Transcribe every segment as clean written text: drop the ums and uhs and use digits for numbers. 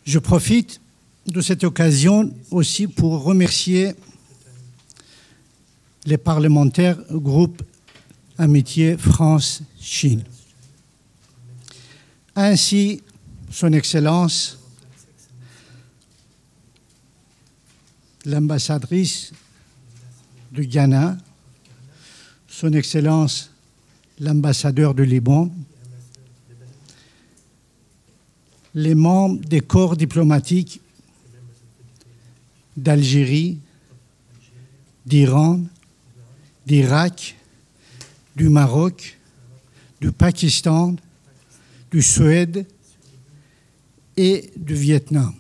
Je profite de cette occasion aussi pour remercier les parlementaires groupe Amitié France-Chine. Ainsi, Son Excellence, l'ambassadrice du Ghana, Son Excellence, l'ambassadeur du Liban, les membres des corps diplomatiques d'Algérie, d'Iran, d'Irak, du Maroc, du Pakistan, du Suède et du Vietnam.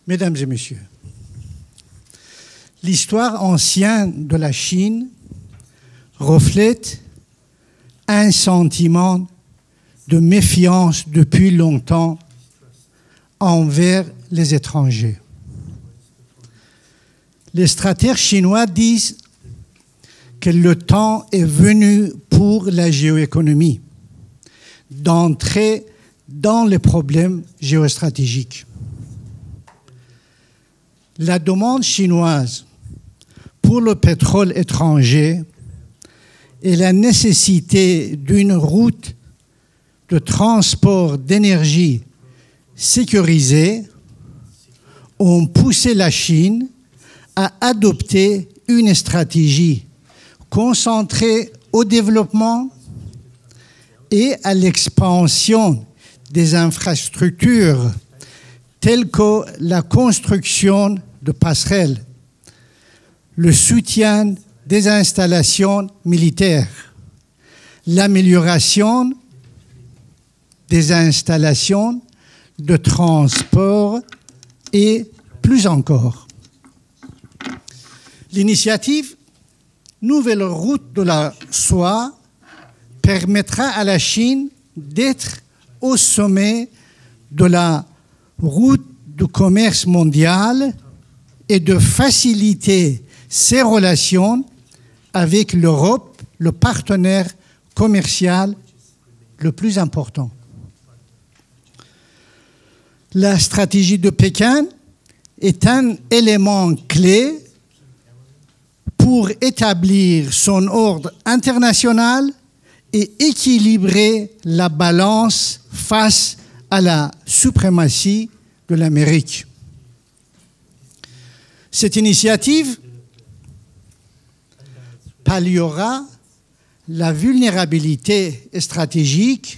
Mesdames et messieurs, l'histoire ancienne de la Chine reflète un sentiment de méfiance depuis longtemps envers les étrangers. Les stratèges chinois disent que le temps est venu pour la géoéconomie d'entrer dans les problèmes géostratégiques. La demande chinoise pour le pétrole étranger et la nécessité d'une route de transport d'énergie sécurisée ont poussé la Chine à adopter une stratégie concentrée au développement et à l'expansion des infrastructures telles que la construction de passerelles, le soutien des installations militaires, l'amélioration des installations de transport et plus encore. L'initiative Nouvelle route de la soie permettra à la Chine d'être au sommet de la route du commerce mondial et de faciliter ses relations avec l'Europe, le partenaire commercial le plus important. La stratégie de Pékin est un élément clé pour établir son ordre international et équilibrer la balance face à la suprématie de l'Amérique. Cette initiative palliera la vulnérabilité stratégique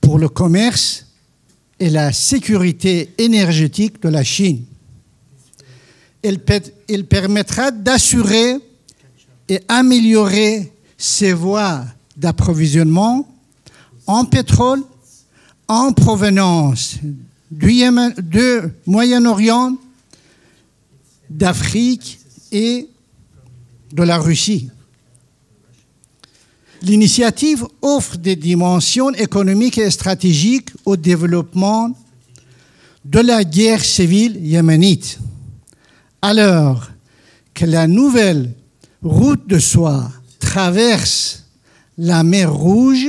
pour le commerce et la sécurité énergétique de la Chine. Elle permettra d'assurer et améliorer ses voies d'approvisionnement en pétrole en provenance du Yémen, du Moyen-Orient, d'Afrique et de la Russie. L'initiative offre des dimensions économiques et stratégiques au développement de la guerre civile yéménite, alors que la nouvelle route de soie traverse la mer Rouge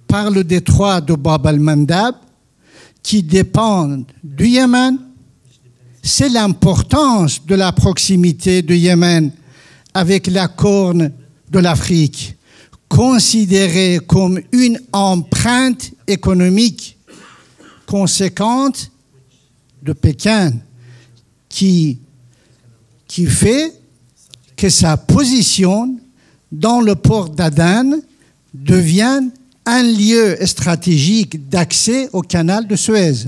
par le détroit de Bab el-Mandab, qui dépend du Yémen. C'est l'importance de la proximité du Yémen avec la Corne de l'Afrique, considérée comme une empreinte économique conséquente de Pékin, qui fait que sa position dans le port d'Aden devient un lieu stratégique d'accès au canal de Suez.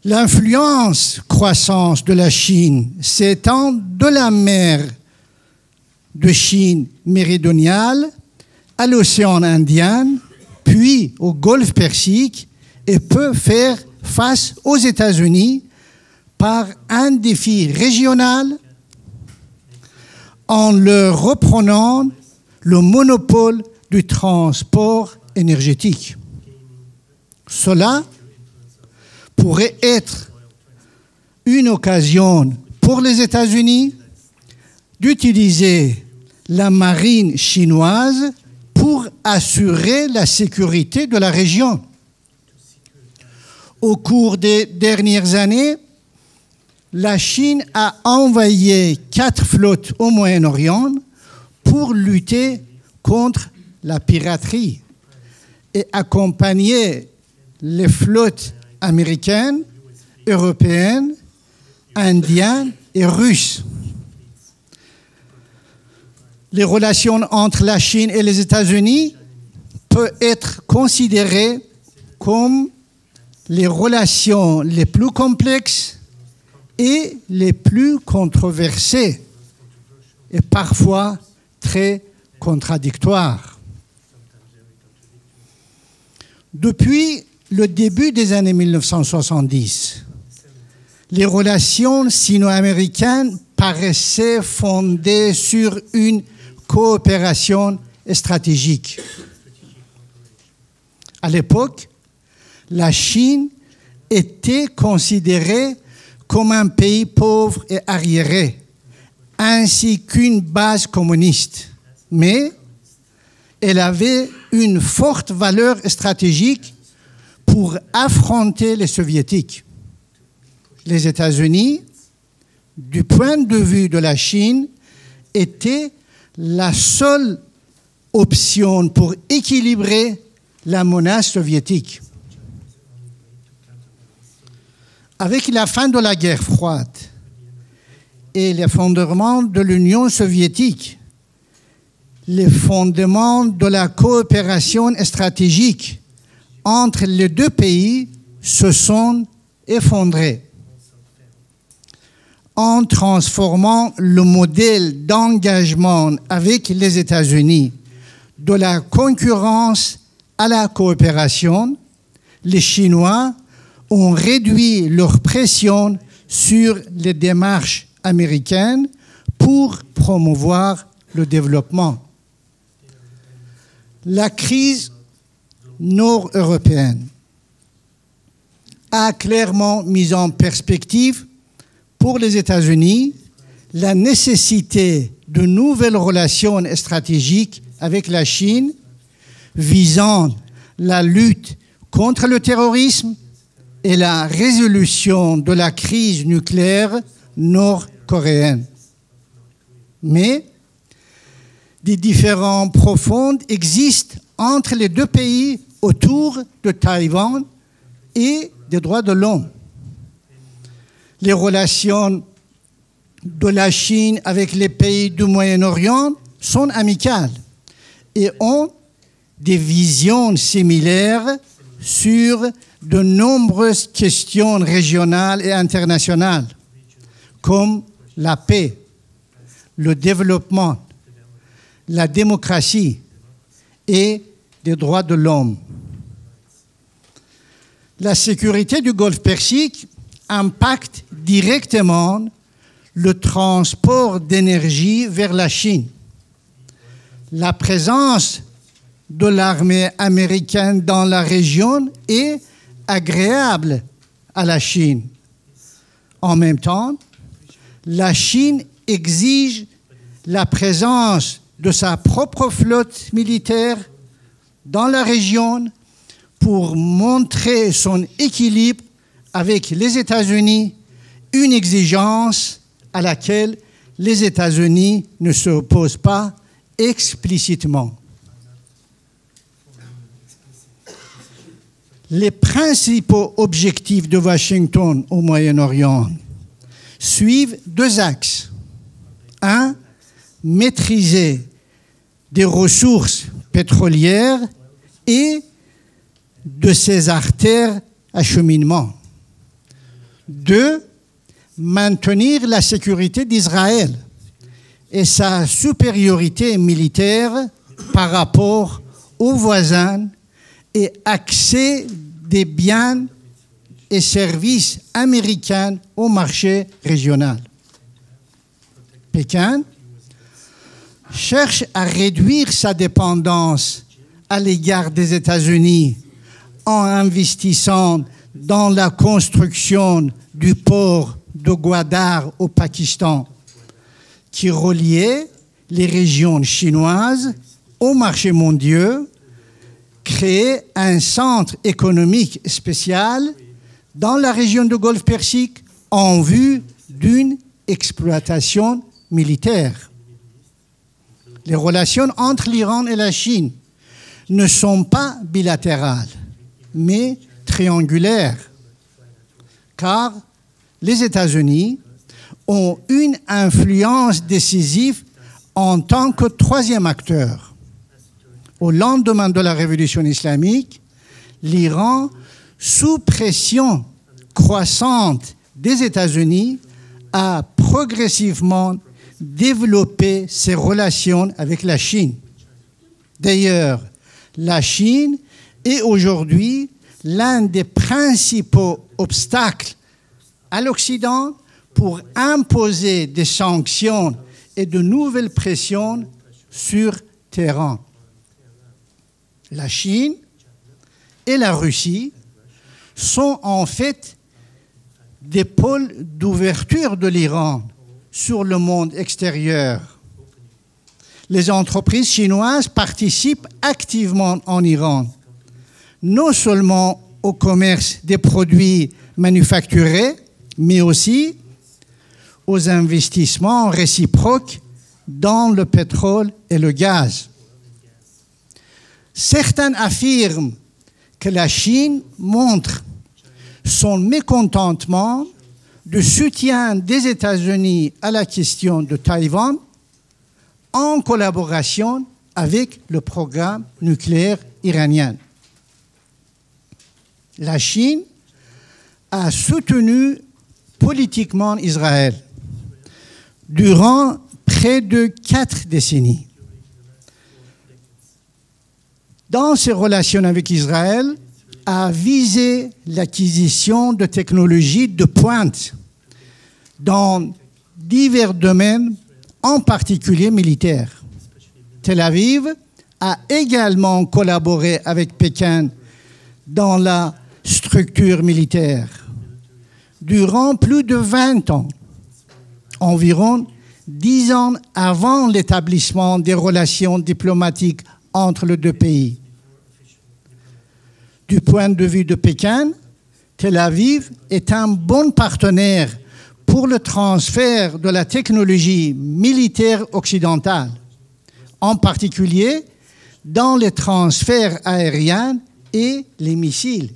L'influence croissante de la Chine s'étend de la mer de Chine méridionale à l'océan Indien, puis au Golfe Persique, et peut faire face aux États-Unis par un défi régional en leur reprenant le monopole du transport énergétique. Cela pourrait être une occasion pour les États-Unis d'utiliser la marine chinoise pour pour assurer la sécurité de la région. Au cours des dernières années, la Chine a envoyé 4 flottes au Moyen-Orient pour lutter contre la piraterie et accompagner les flottes américaines, européennes, indiennes et russes. Les relations entre la Chine et les États-Unis peuvent être considérées comme les relations les plus complexes et les plus controversées et parfois très contradictoires. Depuis le début des années 1970, les relations sino-américaines paraissaient fondées sur une coopération stratégique. À l'époque, la Chine était considérée comme un pays pauvre et arriéré, ainsi qu'une base communiste. Mais elle avait une forte valeur stratégique pour affronter les soviétiques. Les États-Unis, du point de vue de la Chine, étaient la seule option pour équilibrer la menace soviétique. Avec la fin de la guerre froide et l'effondrement de l'Union soviétique, les fondements de la coopération stratégique entre les deux pays se sont effondrés. En transformant le modèle d'engagement avec les États-Unis de la concurrence à la coopération, les Chinois ont réduit leur pression sur les démarches américaines pour promouvoir le développement. La crise nord-européenne a clairement mis en perspective pour les États-Unis la nécessité de nouvelles relations stratégiques avec la Chine visant la lutte contre le terrorisme et la résolution de la crise nucléaire nord-coréenne. Mais des différends profonds existent entre les deux pays autour de Taïwan et des droits de l'homme. Les relations de la Chine avec les pays du Moyen-Orient sont amicales et ont des visions similaires sur de nombreuses questions régionales et internationales, comme la paix, le développement, la démocratie et les droits de l'homme. La sécurité du Golfe Persique impacte directement le transport d'énergie vers la Chine. La présence de l'armée américaine dans la région est agréable à la Chine. En même temps, la Chine exige la présence de sa propre flotte militaire dans la région pour montrer son équilibre avec les États-Unis, une exigence à laquelle les États-Unis ne s'opposent pas explicitement. Les principaux objectifs de Washington au Moyen-Orient suivent 2 axes. 1. Maîtriser des ressources pétrolières et de ses artères acheminement. 2. Maintenir la sécurité d'Israël et sa supériorité militaire par rapport aux voisins et accès des biens et services américains au marché régional. Pékin cherche à réduire sa dépendance à l'égard des États-Unis en investissant dans la construction du port de Gwadar au Pakistan, qui reliait les régions chinoises aux marchés mondiaux, créer un centre économique spécial dans la région du Golfe Persique en vue d'une exploitation militaire. Les relations entre l'Iran et la Chine ne sont pas bilatérales, mais triangulaires, car les États-Unis ont une influence décisive en tant que troisième acteur. Au lendemain de la révolution islamique, l'Iran, sous pression croissante des États-Unis, a progressivement développé ses relations avec la Chine. D'ailleurs, la Chine est aujourd'hui l'un des principaux obstacles à l'Occident pour imposer des sanctions et de nouvelles pressions sur Téhéran. La Chine et la Russie sont en fait des pôles d'ouverture de l'Iran sur le monde extérieur. Les entreprises chinoises participent activement en Iran, non seulement au commerce des produits manufacturés, mais aussi aux investissements réciproques dans le pétrole et le gaz. Certains affirment que la Chine montre son mécontentement du soutien des États-Unis à la question de Taïwan en collaboration avec le programme nucléaire iranien. La Chine a soutenu politiquement Israël durant près de 4 décennies. Dans ses relations avec Israël, a visé l'acquisition de technologies de pointe dans divers domaines, en particulier militaires. Tel Aviv a également collaboré avec Pékin dans la structure militaire. Durant plus de 20 ans, environ 10 ans avant l'établissement des relations diplomatiques entre les deux pays. Du point de vue de Pékin, Tel Aviv est un bon partenaire pour le transfert de la technologie militaire occidentale, en particulier dans les transferts aériens et les missiles.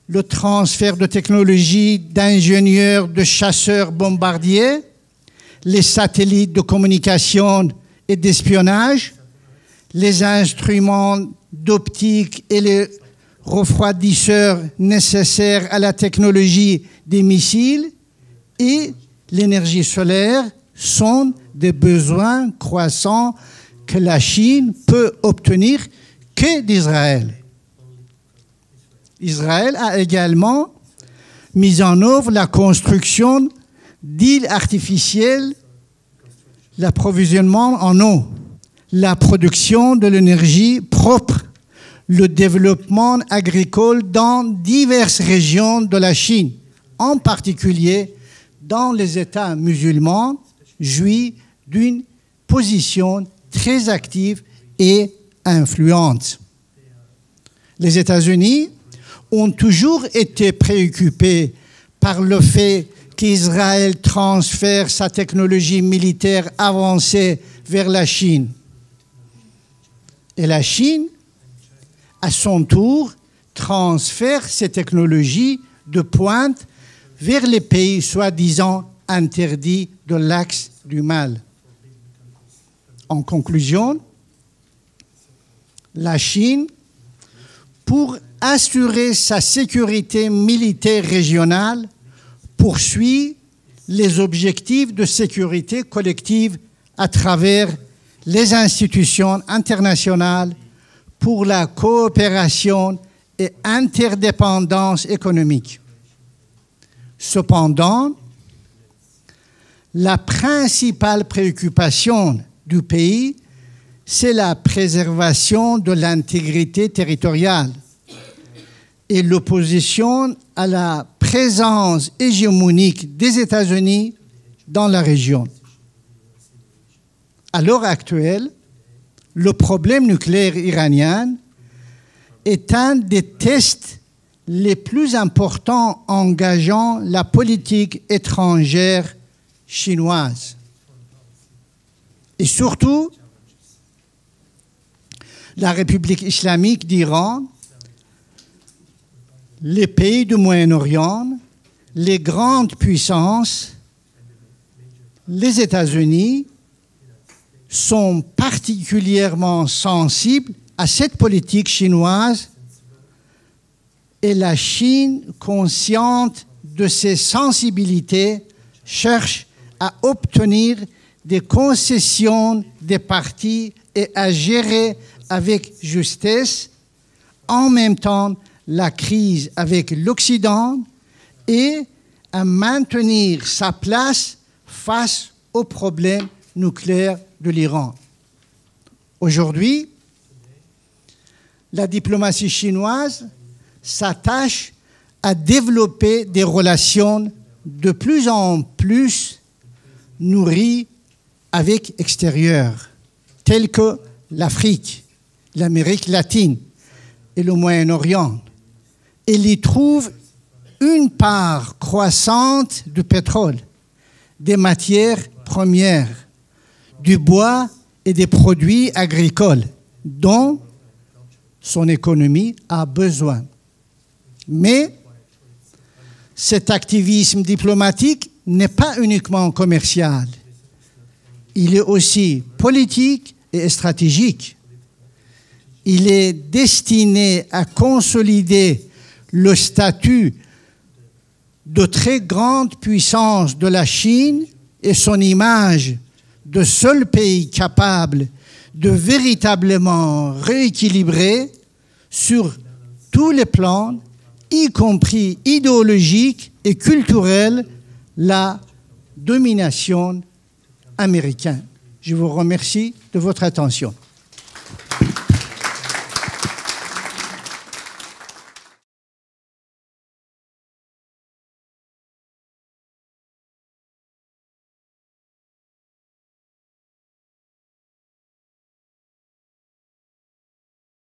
Le transfert de technologie d'ingénieurs, de chasseurs bombardiers, les satellites de communication et d'espionnage, les instruments d'optique et les refroidisseurs nécessaires à la technologie des missiles et l'énergie solaire sont des besoins croissants que la Chine peut obtenir que d'Israël. Israël a également mis en œuvre la construction d'îles artificielles, l'approvisionnement en eau, la production de l'énergie propre, le développement agricole dans diverses régions de la Chine, en particulier dans les États musulmans, jouit d'une position très active et influente. Les États-Unis ont toujours été préoccupés par le fait qu'Israël transfère sa technologie militaire avancée vers la Chine. Et la Chine, à son tour, transfère ces technologies de pointe vers les pays soi-disant interdits de l'axe du mal. En conclusion, la Chine, pour assurer sa sécurité militaire régionale, poursuit les objectifs de sécurité collective à travers les institutions internationales pour la coopération et interdépendance économique. Cependant, la principale préoccupation du pays, c'est la préservation de l'intégrité territoriale et l'opposition à la présence hégémonique des États-Unis dans la région. À l'heure actuelle, le problème nucléaire iranien est un des tests les plus importants engageant la politique étrangère chinoise. Et surtout, la République islamique d'Iran, les pays du Moyen-Orient, les grandes puissances, les États-Unis sont particulièrement sensibles à cette politique chinoise et la Chine, consciente de ses sensibilités, cherche à obtenir des concessions des parties et à gérer avec justesse en même temps la crise avec l'Occident et à maintenir sa place face aux problèmes nucléaires de l'Iran. Aujourd'hui, la diplomatie chinoise s'attache à développer des relations de plus en plus nourries avec l'extérieur, telles que l'Afrique, l'Amérique latine et le Moyen-Orient. Elle y trouve une part croissante du pétrole, des matières premières, du bois et des produits agricoles dont son économie a besoin. Mais cet activisme diplomatique n'est pas uniquement commercial. Il est aussi politique et stratégique. Il est destiné à consolider le statut de très grande puissance de la Chine et son image de seul pays capable de véritablement rééquilibrer sur tous les plans, y compris idéologique et culturel, la domination américaine. Je vous remercie de votre attention.